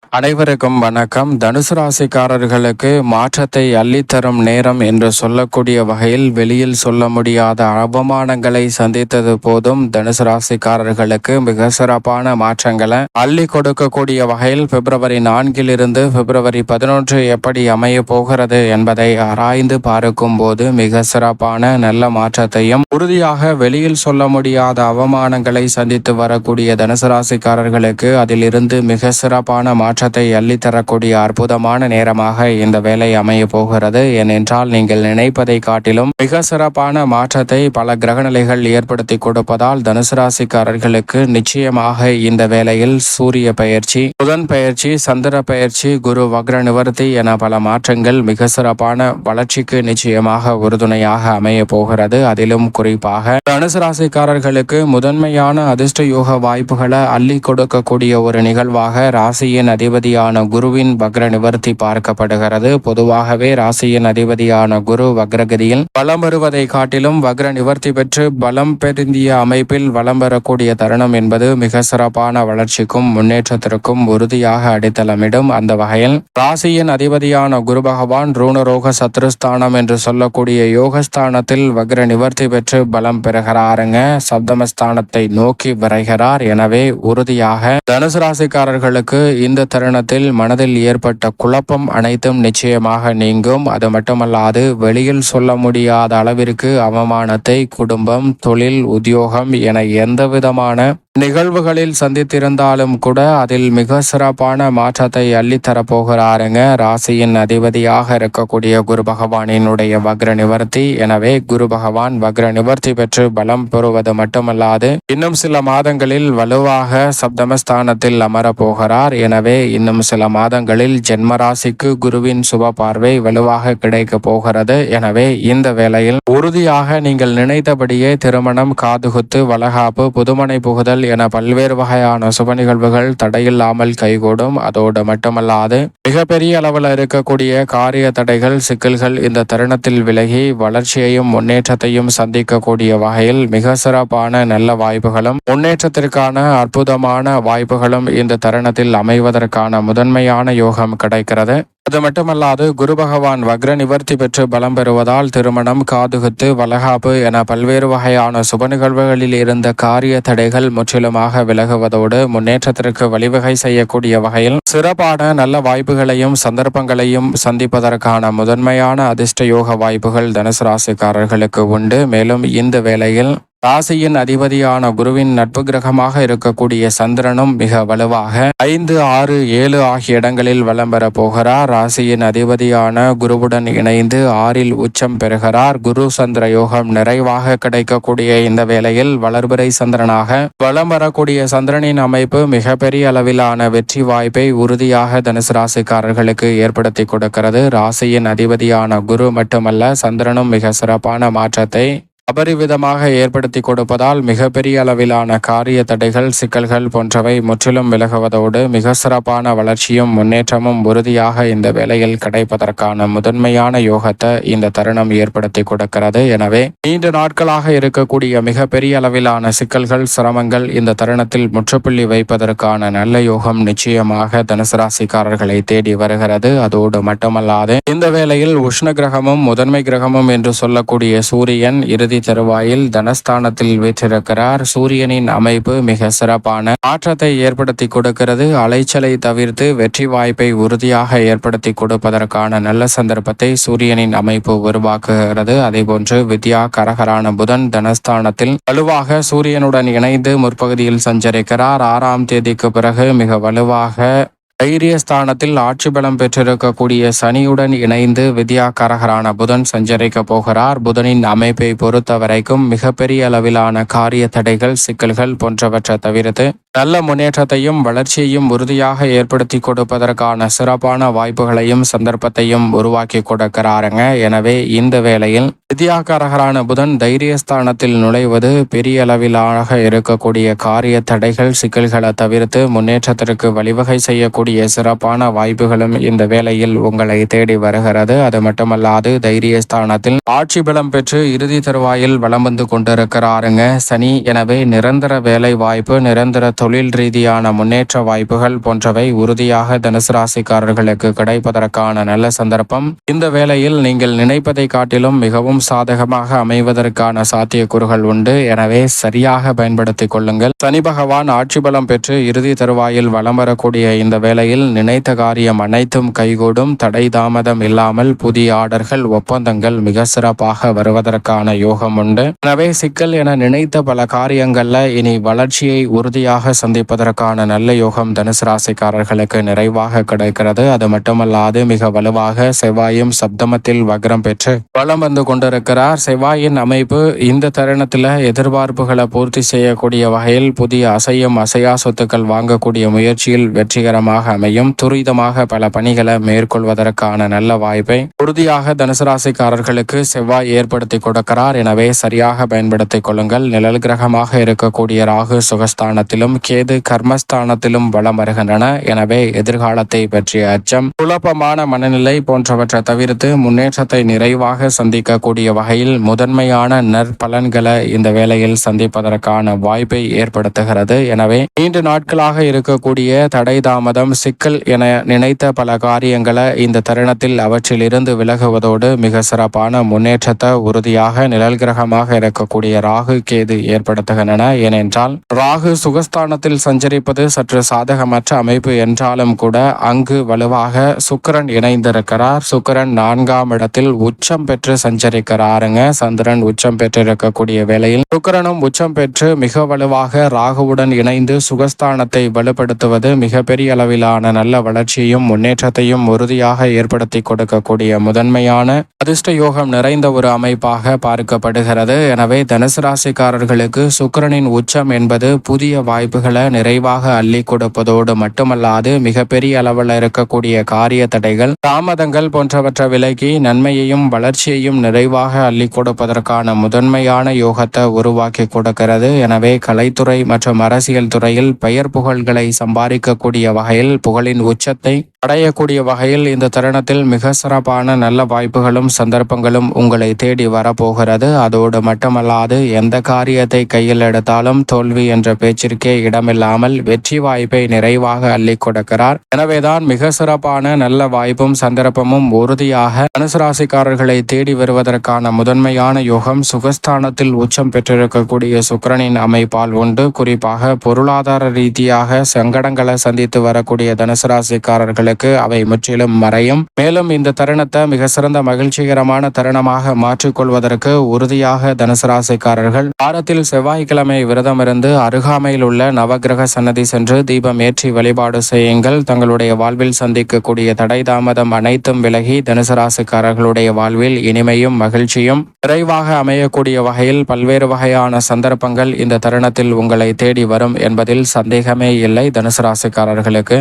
அனைவருக்கும் வணக்கம். தனுசு ராசிக்காரர்களுக்கு மாற்றத்தை அள்ளித்தரும் நேரம் என்று சொல்லக்கூடிய வகையில் வெளியில் சொல்ல முடியாத அவமானங்களை சந்தித்தது போதும் தனுசு ராசிக்காரர்களுக்கு மிக சிறப்பான மாற்றங்களை அள்ளி கொடுக்கக்கூடிய வகையில் பிப்ரவரி 4 பிப்ரவரி 11 எப்படி அமைய போகிறது என்பதை ஆராய்ந்து பார்க்கும் போது மிக சிறப்பான நல்ல மாற்றத்தையும் உறுதியாக வெளியில் சொல்ல முடியாத அவமானங்களை சந்தித்து வரக்கூடிய தனுசு ராசிக்காரர்களுக்கு அதிலிருந்து மிக சிறப்பான மாற்றத்தை அள்ளித்தரக்கூடிய அற்புதமான நேரமாக இந்த வேலை அமைய போகிறது. ஏனென்றால் நீங்கள் நினைப்பதை காட்டிலும் மிக சிறப்பான மாற்றத்தை பல கிரகநிலைகள் ஏற்படுத்தி கொடுப்பதால் தனுசு ராசிக்காரர்களுக்கு நிச்சயமாக இந்த வேளையில் சூரிய பயிற்சி, புதன் பயிற்சி, சந்திர பயிற்சி, குரு வக்ர நிவர்த்தி என பல மாற்றங்கள் மிக சிறப்பான வளர்ச்சிக்கு நிச்சயமாக உறுதுணையாக அமைய போகிறது. அதிலும் குறிப்பாக தனுசு ராசிக்காரர்களுக்கு முதன்மையான அதிர்ஷ்ட யோக வாய்ப்புகளை அள்ளி கொடுக்கக்கூடிய ஒரு நிகழ்வாக ராசியின் அதிபதியான குருவின் வக்ர நிவர்த்தி பார்க்கப்படுகிறது. பொதுவாகவே ராசியின் அதிபதியான குரு வக்ரகதியில் பலம் வருவதை காட்டிலும் வக்ர நிவர்த்தி பெற்று பலம் பெருந்திய அமைப்பில் வலம் பெறக்கூடிய தருணம் என்பது மிக சிறப்பான வளர்ச்சிக்கும் முன்னேற்றத்திற்கும் உறுதியாக அடித்தளமிடும். அந்த வகையில் ராசியின் அதிபதியான குரு பகவான் ரூணரோக சத்ருஸ்தானம் என்று சொல்லக்கூடிய யோகஸ்தானத்தில் வக்ர நிவர்த்தி பெற்று பலம் பெறுகிறாருங்க. சப்தமஸ்தானத்தை நோக்கி விரைகிறார். எனவே உறுதியாக தனுசு ராசிக்காரர்களுக்கு இந்த தருணத்தில் மனதில் ஏற்பட்ட குழப்பம் அனைத்தும் நிச்சயமாக நீங்கும். அது மட்டுமல்லாது வெளியில் சொல்ல முடியாத அளவிற்கு அவமானத்தை குடும்பம், தொழில், உத்தியோகம் என எந்த விதமான நிகழ்வுகளில் சந்தித்திருந்தாலும் கூட அதில் மிக சிறப்பான மாற்றத்தை அள்ளித்தரப்போகிறாருங்க ராசியின் அதிபதியாக இருக்கக்கூடிய குரு பகவானினுடைய வக்ர நிவர்த்தி. எனவே குரு பகவான் வக்ர நிவர்த்தி பெற்று பலம் பெறுவது மட்டுமல்லாது இன்னும் சில மாதங்களில் வலுவாக சப்தமஸ்தானத்தில் அமர போகிறார். எனவே இன்னும் சில மாதங்களில் ஜென்மராசிக்கு குருவின் சுப பார்வை வலுவாக கிடைக்க போகிறது. எனவே இந்த வேளையில் உறுதியாக நீங்கள் நினைத்தபடியே திருமணம், காதுகுத்து, வளகாப்பு, புதுமனை புகுதல் என பல்வேறு வகையான சுப நிகழ்வுகள் தடையில்லாமல் கைகூடும். அதோடு மட்டுமல்லாது மிகப்பெரிய அளவில் இருக்கக்கூடிய காரிய தடைகள், சிக்கல்கள் இந்த தருணத்தில் விலகி வளர்ச்சியையும் முன்னேற்றத்தையும் சந்திக்கக்கூடிய வகையில் மிக சிறப்பான நல்ல வாய்ப்புகளும் முன்னேற்றத்திற்கான அற்புதமான வாய்ப்புகளும் இந்த தருணத்தில் அமைவதற்கான முதன்மையான யோகம் கிடைக்கிறது. அது மட்டுமல்லாது குரு பகவான் வக்ர நிவர்த்தி பெற்று பலம் பெறுவதால் திருமணம், காதுகுத்து, வளகாப்பு என பல்வேறு வகையான சுப நிகழ்வுகளில் இருந்த காரிய தடைகள் முற்றிலுமாக விலகுவதோடு முன்னேற்றத்திற்கு வழிவகை செய்யக்கூடிய வகையில் சிறப்பான நல்ல வாய்ப்புகளையும் சந்தர்ப்பங்களையும் சந்திப்பதற்கான முதன்மையான அதிர்ஷ்ட யோக வாய்ப்புகள் தனுசு ராசிக்காரர்களுக்கு உண்டு. மேலும் இந்த வேளையில் ராசியின் அதிபதியான குருவின் நட்பு கிரகமாக இருக்கக்கூடிய சந்திரனும் மிக வலுவாக 5, 6, 7 ஆகிய இடங்களில் வலம் பெற போகிறார். ராசியின் அதிபதியான குருவுடன் இணைந்து 6இல் உச்சம் பெறுகிறார். குரு சந்திர யோகம் நிறைவாக கிடைக்கக்கூடிய இந்த வேளையில் வளர்பிறை சந்திரனாக வலம் வரக்கூடிய சந்திரனின் அமைப்பு மிகப்பெரிய அளவிலான வெற்றி வாய்ப்பை உறுதியாக தனுசு ராசிக்காரர்களுக்கு ஏற்படுத்தி கொடுக்கிறது. ராசியின் அதிபதியான குரு மட்டுமல்ல, சந்திரனும் மிக சிறப்பான மாற்றத்தை அபரிவிதமாக ஏற்படுத்தி கொடுப்பதால் மிகப்பெரிய அளவிலான காரிய தடைகள், சிக்கல்கள் போன்றவை முற்றிலும் விலகுவதோடு மிக சிறப்பான வளர்ச்சியும் முன்னேற்றமும் உறுதியாக இந்த வேளையில் கிடைப்பதற்கான முதன்மையான யோகத்தை இந்த தருணம் ஏற்படுத்தி கொடுக்கிறது. எனவே நீண்ட நாட்களாக இருக்கக்கூடிய மிகப்பெரிய அளவிலான சிக்கல்கள், சிரமங்கள் இந்த தருணத்தில் முற்றுப்புள்ளி வைப்பதற்கான நல்ல யோகம் நிச்சயமாக தனுசு ராசிக்காரர்களை தேடி வருகிறது. அதோடு மட்டுமல்லாது இந்த வேளையில் உஷ்ண கிரகமும் முதன்மை கிரகமும் என்று சொல்லக்கூடிய சூரியன் இறுதி தருவாயில் தனஸ்தானத்தில் வீற்றிருக்கிறார். சூரியனின் அமைப்பு மிக சிறப்பான மாற்றத்தை ஏற்படுத்தி கொடுக்கிறது. அலைச்சலை தவிர்த்து வெற்றி வாய்ப்பை உறுதியாக ஏற்படுத்தி கொடுப்பதற்கான நல்ல சந்தர்ப்பத்தை சூரியனின் அமைப்பு உருவாக்குகிறது. அதேபோன்று வித்யா கரகரான புதன் தனஸ்தானத்தில் வலுவாக சூரியனுடன் இணைந்து முற்பகுதியில் சஞ்சரிக்கிறார். 6ஆம் தேதிக்கு பிறகு மிக வலுவாக தைரியஸ்தானத்தில் ஆட்சி பலம் பெற்றிருக்கக்கூடிய சனியுடன் இணைந்து வித்யாகாரகரான புதன் சஞ்சரிக்க போகிறார். புதனின் அமைப்பை பொறுத்த வரைக்கும் மிகப்பெரிய அளவிலான காரிய தடைகள், சிக்கல்கள் போன்றவற்றை தவிர்த்து நல்ல முன்னேற்றத்தையும் வளர்ச்சியையும் உறுதியாக ஏற்படுத்தி கொடுப்பதற்கான சிறப்பான வாய்ப்புகளையும் சந்தர்ப்பத்தையும் உருவாக்கி கொடுக்கிறாருங்க. எனவே இந்த வேளையில் வித்யாகாரகரான புதன் தைரியஸ்தானத்தில் நுழைவது பெரிய அளவிலாக இருக்கக்கூடிய காரிய தடைகள், சிக்கல்களை தவிர்த்து முன்னேற்றத்திற்கு வழிவகை செய்யக்கூடிய பெறக்கூடிய சிறப்பான வாய்ப்புகளும் இந்த வேளையில் உங்களை தேடி வருகிறது. அது மட்டுமல்லாது தைரியஸ்தானத்தில் ஆட்சி பலம் பெற்று இறுதி தருவாயில் வலம் வந்து கொண்டிருக்கிறாருங்க சனி. எனவே நிரந்தர வேலை வாய்ப்பு, நிரந்தர தொழில் ரீதியான முன்னேற்ற வாய்ப்புகள் போன்றவை உறுதியாக தனுசு ராசிக்காரர்களுக்கு கிடைப்பதற்கான நல்ல சந்தர்ப்பம் இந்த வேளையில் நீங்கள் நினைப்பதை காட்டிலும் மிகவும் சாதகமாக அமைவதற்கான சாத்தியக்கூறுகள் உண்டு. எனவே சரியாக பயன்படுத்திக் கொள்ளுங்கள். சனி பகவான் ஆட்சி பலம் பெற்று இறுதி தருவாயில் வலம் வரக்கூடிய இந்த வேளையில் நினைத்த காரியம் அனைத்தும் கைகூடும். தடை தாமதம் இல்லாமல் புதிய ஆர்டர்கள், ஒப்பந்தங்கள் மிக சிறப்பாக வருவதற்கான யோகம் உண்டு. எனவே சிக்கல் என நினைத்த பல காரியங்கள்ல இனி வளர்ச்சியை உறுதியாக சந்திப்பதற்கான நல்ல யோகம் தனுசு ராசிக்காரர்களுக்கு நிறைவாக கிடைக்கிறது. அது மட்டுமல்லாது மிக வலுவாக செவ்வாயும் சப்தமத்தில் வக்ரம் பெற்று வலம் வந்து கொண்டிருக்கிறார். செவ்வாயின் அமைப்பு இந்த தருணத்தில் எதிர்பார்ப்புகளை பூர்த்தி செய்யக்கூடிய வகையில் புதிய அசையும் அசையா சொத்துக்கள் வாங்கக்கூடிய முயற்சியில் வெற்றிகரமாக அமையும். துரிதமாக பல பணிகளை மேற்கொள்வதற்கான நல்ல வாய்ப்பை உறுதியாக தனுசு ராசிக்காரர்களுக்கு செவ்வாய் ஏற்படுத்தி கொடுக்கிறார். எனவே சரியாக பயன்படுத்திக் கொள்ளுங்கள். நிழல் கிரகமாக இருக்கக்கூடிய ராகு சுகஸ்தானத்திலும் கேது கர்மஸ்தானத்திலும் வலம் வருகின்றன. எனவே எதிர்காலத்தை பற்றிய அச்சம், குழப்பமான மனநிலை போன்றவற்றை தவிர்த்து முன்னேற்றத்தை நிறைவாக சந்திக்கக்கூடிய வகையில் முதன்மையான நற்பலன்களை இந்த வேளையில் சந்திப்பதற்கான வாய்ப்பை ஏற்படுத்துகிறது. எனவே நீண்ட நாட்களாக இருக்கக்கூடிய தடை தாமதம், சிக்கல் என நினைத்த பல காரியங்களை இந்த தருணத்தில் அவற்றிலிருந்து விலகுவதோடு மிக சிறப்பான முன்னேற்றத்தை உறுதியாக நிழல் கிரகமாக இருக்கக்கூடிய ராகு கேது ஏற்படுத்துகின்றன. ஏனென்றால் ராகு சுகஸ்தானத்தில் சஞ்சரிப்பது சற்று சாதகமற்ற அமைப்பு என்றாலும் கூட அங்கு வலுவாக சுக்கிரன் இணைந்திருக்கிறார். சுக்கிரன் 4ஆம் இடத்தில் உச்சம் பெற்று சஞ்சரிக்கிறாருங்க. சந்திரன் உச்சம் பெற்றிருக்கக்கூடிய வேளையில் சுக்கிரனும் உச்சம் பெற்று மிக வலுவாக ராகுவுடன் இணைந்து சுகஸ்தானத்தை வலுப்படுத்துவது மிகப்பெரிய அளவிலான நல்ல வளர்ச்சியையும் முன்னேற்றத்தையும் உறுதியாக ஏற்படுத்தி கொடுக்கக்கூடிய முதன்மையான அதிர்ஷ்ட யோகம் நிறைந்த ஒரு அமைப்பாக பார்க்கப்படுகிறது. எனவே தனுசு ராசிக்காரர்களுக்கு சுக்கிரனின் உச்சம் என்பது புதிய வாய்ப்புகளை நிறைவாக அள்ளி கொடுப்பதோடு மட்டுமல்லாது மிகப்பெரிய அளவில் இருக்கக்கூடிய காரிய தடைகள், தாமதங்கள் போன்றவற்றை விலகி நன்மையையும் வளர்ச்சியையும் நிறைவாக அள்ளி கொடுப்பதற்கான முதன்மையான யோகத்தை உருவாக்கி கொடுக்கிறது. எனவே கலைத்துறை மற்றும் அரசியல் துறையில் பெயர் புகழ்களை சம்பாதிக்கக்கூடிய வகையில், புகழின் உச்சத்தை அடையக்கூடிய வகையில் இந்த தருணத்தில் மிக சிறப்பான நல்ல வாய்ப்புகளும் சந்தர்ப்பங்களும் உங்களை தேடி வரப்போகிறது. அதோடு மட்டுமல்லாது எந்த காரியத்தை கையில் எடுத்தாலும் தோல்வி என்ற பேச்சிற்கே இடமில்லாமல் வெற்றி வாய்ப்பை நிறைவாக அள்ளி கொடுக்கிறார். எனவேதான் மிக சிறப்பான நல்ல வாய்ப்பும் சந்தர்ப்பமும் உறுதியாக தனுசு ராசிக்காரர்களை தேடி வருவதற்கான முதன்மையான யோகம் சுகஸ்தானத்தில் உச்சம் பெற்றிருக்கக்கூடிய சுக்கிரனின் அமைப்பால் உண்டு. குறிப்பாக பொருளாதார ரீதியாக சங்கடங்களை சந்தித்து வரக்கூடிய தனுசு ராசிக்காரர்களுக்கு அவை முற்றிலும் மறையும். மேலும் இந்த தருணத்தை மிக சிறந்த மகிழ்ச்சிகரமான தருணமாக மாற்றிக்கொள்வதற்கு உறுதியாக தனுசு ராசிக்காரர்கள் வாரத்தில் செவ்வாய்க்கிழமை விரதம் இருந்து அருகாமையில் உள்ள நவகிரக சன்னதி சென்று தீபம் ஏற்றி வழிபாடு செய்யுங்கள். தங்களுடைய வாழ்வில் சந்திக்கக்கூடிய தடை தாமதம் அனைத்தும் விலகி தனுசு ராசிக்காரர்களுடைய வாழ்வில் இனிமையும் மகிழ்ச்சியும் விரைவாக அமையக்கூடிய வகையில் பல்வேறு வகையான சந்தர்ப்பங்கள் இந்த தருணத்தில் உங்களை தேடி வரும் என்பதில் சந்தேகமே இல்லை. தனுசு ராசிக்காரர்களுக்கு